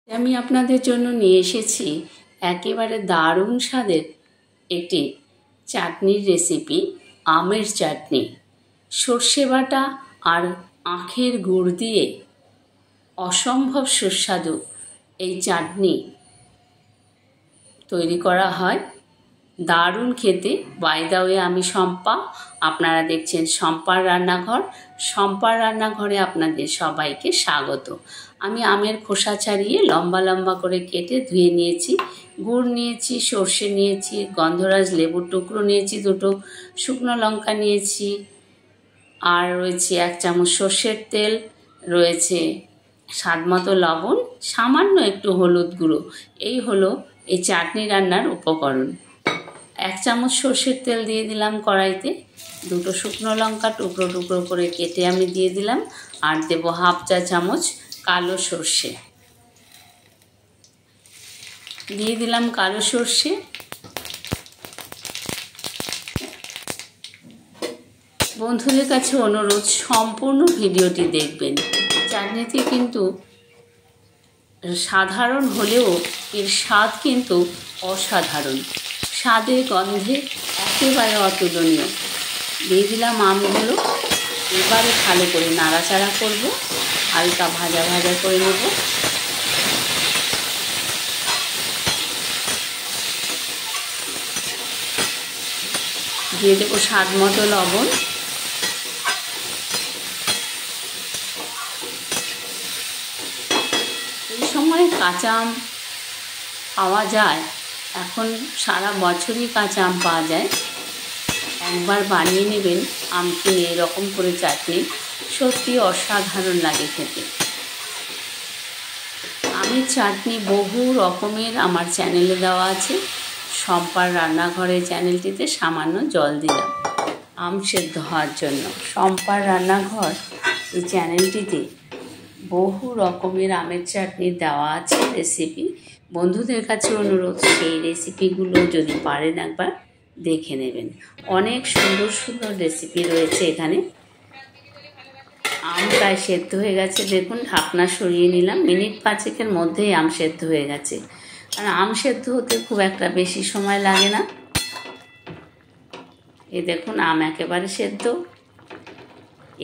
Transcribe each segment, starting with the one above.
আমি আপনাদের জন্য নিয়ে এসেছি একেবারে দারুণ স্বাদের একটি চাটনির রেসিপি, আমের চাটনি। সর্ষে বাটা আর আখের গুড় দিয়ে অসম্ভব সুস্বাদু এই চাটনি তৈরি করা হয়, দারুণ খেতে। বাই দ্য ওয়ে, আমি শম্পা, আপনারা দেখছেন শম্পার রান্নাঘর। শম্পার রান্নাঘরে আপনাদের সবাইকে স্বাগত। আমি আমের খোসা ছাড়িয়ে লম্বা লম্বা করে কেটে ধুয়ে নিয়েছি। গুড় নিয়েছি, সর্ষে নিয়েছি, গন্ধরাজ লেবুর টুকরো নিয়েছি, দুটো শুকনো লঙ্কা নিয়েছি, আর রয়েছে 1 চামচ সর্ষের তেল, রয়েছে স্বাদ মতো লবণ, সামান্য একটু হলুদ গুঁড়ো। এই হলো এই চাটনি রান্নার উপকরণ। 1 চামচ সর্ষের তেল দিয়ে দিলাম কড়াইতে, দুটো শুকনো লঙ্কা টুকরো টুকরো করে কেটে আমি দিয়ে দিলাম, আর দেব 1/2 চা চামচ কালো সর্ষে। দিয়ে দিলাম কালো সর্ষে। বন্ধুদের কাছে অনুরোধ, সম্পূর্ণ ভিডিওটি দেখবেন। চাটনিটি কিন্তু সাধারণ হলেও এর স্বাদ কিন্তু অসাধারণ, স্বাদের গন্ধে একেবারে অতুলনীয়। দিয়ে দিলাম আমগুলো, এবারে ভালো করে নাড়াচাড়া করব, হালকা ভাজা ভাজা করে নেব। দিয়ে দেবো স্বাদ মতো লবণ। এই সময় কাঁচা আম পাওয়া যায়, এখন সারা বছরই কাঁচা আম পাওয়া যায়। একবার বানিয়ে নেবেন আম কিনে এরকম করে চাটনি, সত্যি অসাধারণ লাগে খেতে। আমের চাটনি বহু রকমের আমার চ্যানেলে দেওয়া আছে। শম্পার রান্নাঘরের চ্যানেলটিতে সামান্য জল দিলাম আম সেদ্ধ হওয়ার জন্য। শম্পার রান্নাঘর এই চ্যানেলটিতে বহু রকমের আমের চাটনি দেওয়া আছে রেসিপি। বন্ধুদের কাছে অনুরোধ, সেই রেসিপিগুলো যদি পারেন একবার দেখে নেবেন। অনেক সুন্দর সুন্দর রেসিপি রয়েছে এখানে। আম প্রায় সেদ্ধ হয়ে গেছে, দেখুন ঢাকনা সরিয়ে নিলাম। মিনিট 5-এর মধ্যেই আম সেদ্ধ হয়ে গেছে, কারণ আম সেদ্ধ হতে খুব একটা বেশি সময় লাগে না। এই দেখুন আম একেবারে সেদ্ধ।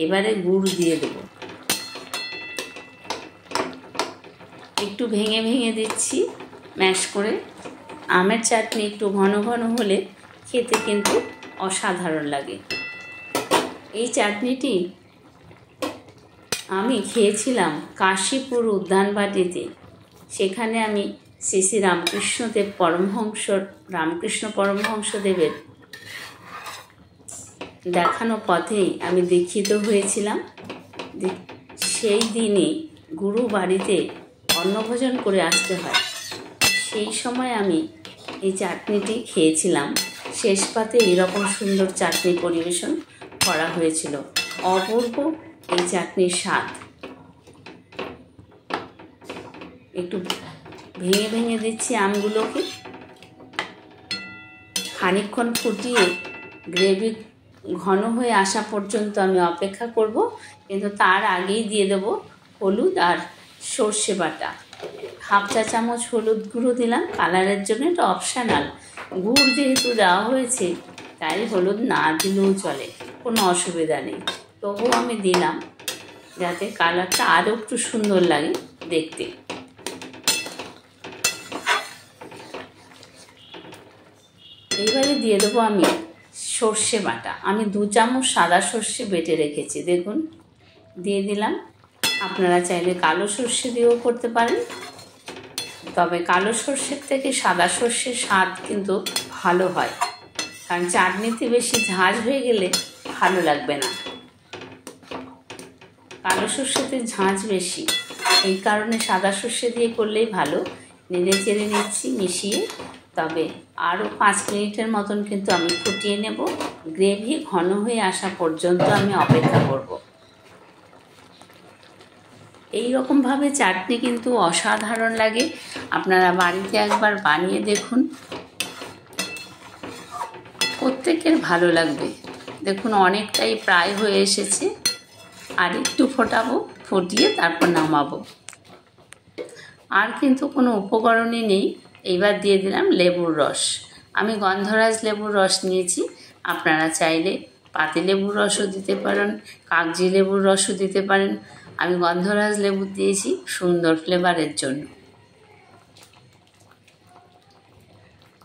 এবারে গুড় দিয়ে দেব, একটু ভেঙে ভেঙে দিচ্ছি ম্যাশ করে। আমের চাটনি একটু ঘন ঘন হলে খেতে কিন্তু অসাধারণ লাগে। এই চাটনিটি আমি খেয়েছিলাম কাশীপুর উদ্যানবাটিতে। সেখানে আমি শ্রী শ্রী রামকৃষ্ণ পরমহংসদেবের দেখানো পথেই আমি দীক্ষিত হয়েছিলাম। সেই দিনই গুরু বাড়িতে অন্নভোজন করে আসতে হয়, সেই সময় আমি এই চাটনিটি খেয়েছিলাম। শেষ পাতে এরকম সুন্দর চাটনি পরিবেশন করা হয়েছিল। অপূর্ব এই চাটনির স্বাদ। একটু ভেঙে ভেঙে দিচ্ছি আমগুলোকে, খানিকক্ষণ ফুটিয়ে গ্রেভি ঘন হয়ে আসা পর্যন্ত আমি অপেক্ষা করব। কিন্তু তার আগেই দিয়ে দেব হলুদ আর সর্ষে বাটা। 1/2 চা চামচ হলুদ গুঁড়ো দিলাম কালারের জন্য, এটা অপশানাল। গুড় যেহেতু দেওয়া হয়েছে তাই হলুদ না দিলেও চলে, কোনো অসুবিধা নেই। তবুও আমি দিলাম যাতে কালারটা আরও একটু সুন্দর লাগে দেখতে। এইবারে দিয়ে দেবো আমি সর্ষে বাটা। আমি 2 চামচ সাদা সর্ষে বেটে রেখেছি, দেখুন দিয়ে দিলাম। আপনারা চাইলে কালো সর্ষে দিয়েও করতে পারেন, তবে কালো সর্ষের থেকে সাদা সর্ষের স্বাদ কিন্তু ভালো হয়, কারণ চাটনিতে বেশি ঝাঁঝ হয়ে গেলে ভালো লাগবে না। কালো সর্ষেতে ঝাঁঝ বেশি, এই কারণে সাদা সর্ষে দিয়ে করলেই ভালো। নেড়ে চেড়ে নিচ্ছি মিশিয়ে, তবে আরও 5 মিনিটের মতন কিন্তু আমি ফুটিয়ে নেব। গ্রেভি ঘন হয়ে আসা পর্যন্ত আমি অপেক্ষা করব। এই রকমভাবে চাটনি কিন্তু অসাধারণ লাগে। আপনারা বাড়িতে একবার বানিয়ে দেখুন, প্রত্যেকের ভালো লাগবে। দেখুন অনেকটাই প্রায় হয়ে এসেছে, আর একটু ফোটাবো, ফুটিয়ে তারপর নামাবো। আর কিন্তু কোনো উপকরণই নেই। এইবার দিয়ে দিলাম লেবুর রস। আমি গন্ধরাজ লেবুর রস নিয়েছি, আপনারা চাইলে পাতিলেবুর রসও দিতে পারেন, কাগজি লেবুর রসও দিতে পারেন। আমি গন্ধরাজ লেবু দিয়েছি সুন্দর ফ্লেভারের জন্য।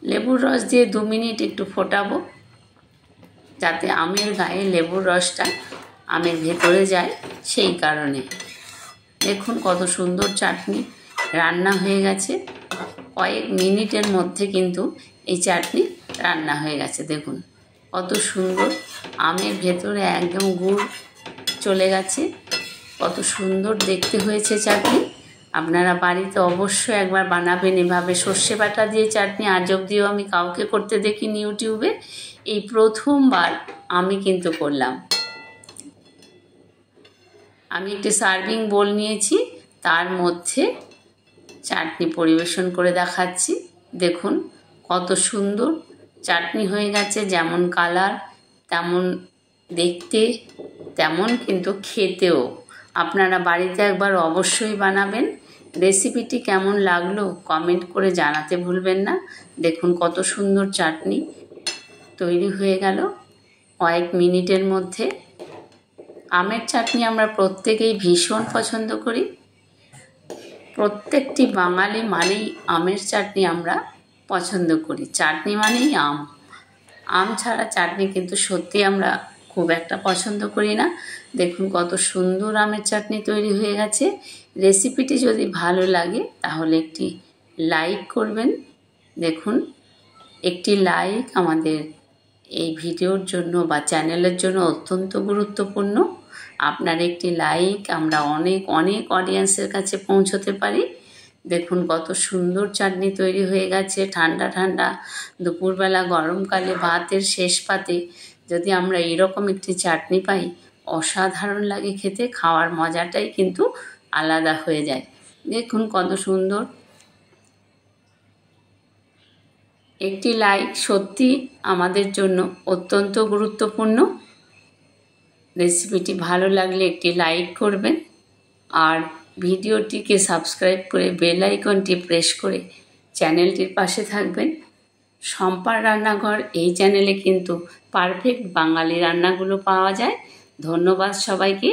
লেবুর রস দিয়ে 2 মিনিট একটু ফোটাবো, যাতে আমের গায়ে লেবুর রসটা আমের ভেতরে যায়, সেই কারণে। দেখুন কত সুন্দর চাটনি রান্না হয়ে গেছে। কয়েক মিনিটের মধ্যে কিন্তু এই চাটনি রান্না হয়ে গেছে। দেখুন কত সুন্দর আমের ভেতরে একদম গুড় চলে গেছে, কত সুন্দর দেখতে হয়েছে চাটনি। আপনারা বাড়িতে অবশ্যই একবার বানাবেন এভাবে সর্ষে বাটা দিয়ে চাটনি। আজ অবধিও আমি কাউকে করতে দেখিনি ইউটিউবে, এই প্রথমবার আমি কিন্তু করলাম। আমি একটি সার্ভিং বোল নিয়েছি, তার মধ্যে চাটনি পরিবেশন করে দেখাচ্ছি। দেখুন কত সুন্দর চাটনি হয়ে গেছে, যেমন কালার তেমন দেখতে, তেমন কিন্তু খেতেও। আপনারা বাড়িতে একবার অবশ্যই বানাবেন। রেসিপিটি কেমন লাগলো কমেন্ট করে জানাতে ভুলবেন না। দেখুন কত সুন্দর চাটনি তৈরি হয়ে গেল কয়েক মিনিটের মধ্যে। আমের চাটনি আমরা প্রত্যেকেই ভীষণ পছন্দ করি। প্রত্যেকটি বাঙালি মানেই আমের চাটনি আমরা পছন্দ করি। চাটনি মানেই আম, আম ছাড়া চাটনি কিন্তু সত্যি আমরা খুব একটা পছন্দ করি না। দেখুন কত সুন্দর আমের চাটনি তৈরি হয়ে গেছে। রেসিপিটি যদি ভালো লাগে তাহলে একটি লাইক করবেন। দেখুন একটি লাইক আমাদের এই ভিডিওর জন্য বা চ্যানেলের জন্য অত্যন্ত গুরুত্বপূর্ণ। আপনার একটি লাইক আমরা অনেক অনেক অডিয়েন্সের কাছে পৌঁছতে পারি। দেখুন কত সুন্দর চাটনি তৈরি হয়ে গেছে। ঠান্ডা ঠান্ডা দুপুরবেলা গরমকালে ভাতের শেষ পাতে যদি আমরা এরকম একটি চাটনি পাই, অসাধারণ লাগে খেতে। খাওয়ার মজাটাই কিন্তু আলাদা হয়ে যায়। দেখুন কত সুন্দর। একটি লাইক সত্যি আমাদের জন্য অত্যন্ত গুরুত্বপূর্ণ। রেসিপিটি ভালো লাগলে একটি লাইক করবেন, আর ভিডিওটিকে সাবস্ক্রাইব করে বেল আইকনটি প্রেস করে চ্যানেলটির পাশে থাকবেন। শম্পার রান্নাঘর এই চ্যানেলে কিন্তু পারফেক্ট বাঙালি রান্নাগুলো পাওয়া যায়। ধন্যবাদ সবাইকে,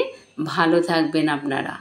ভালো থাকবেন আপনারা।